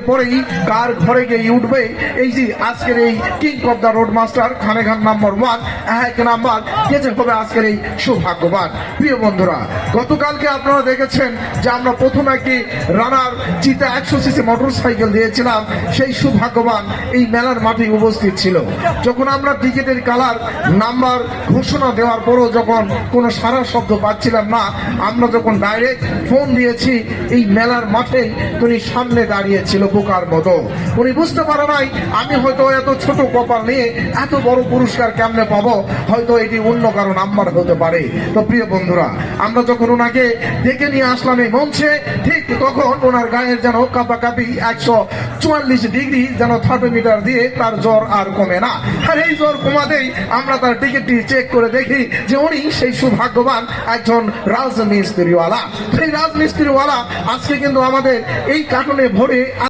পরেই কার ঘরে গিয়ে উঠবে এই যে আজকের এই king of the road master খানেখান নাম্বার 1 এক নাম্বার কেজে হবে আজকের এই সৌভাগ্যবান। প্রিয় বন্ধুরা, গতকালকে আপনারা দেখেছেন যে আমরা প্রথম একটি রানার চিতা 100 সিসি মোটরসাইকেল দিয়েছিলাম। সেই সৌভাগ্যবান এই মেলার মাঠে উপস্থিত ছিল। যখন আমরা টিকিটের কালার নাম্বার ঘোষণা দেওয়ার পরও যখন কোনো সারা শব্দ পাচ্ছিলাম না, আমরা যখন ডাইরেক্ট ফোন দিয়েছি এই মেলার মাঠে তিনি সামনে দাঁড়িয়ে ছিল বোকার মতো। উনি বুঝতে পারে নাই আমি হয়তো এত ছোট কপাল নিয়ে এত বড় পুরস্কার কেমনে পাবো, হয়তো এটি অন্য কারো নাম্বার হতে পারে। তো প্রিয় বন্ধুরা, আমরা যখন ওনাকে ডেকে নিয়ে আসলাম এই মঞ্চে, ঠিক তখন ওনার গায়ের যেন কাঁপাকাঁপি 144 ডিগ্রি যেন থার্মোমিটার দিয়ে তার জ্বর আর কমে না। আর এই জ্বর কমাতেই আমরা তার টিকিটটি চেক করে দেখি যে উনি সেই সৌভাগ্যবান একজন রাজমিস্ত্রিওয়ালা। সেই রাজমিস্ত্রিওয়ালা আজকে কিন্তু আমাদের এই কার্টুনে ভরে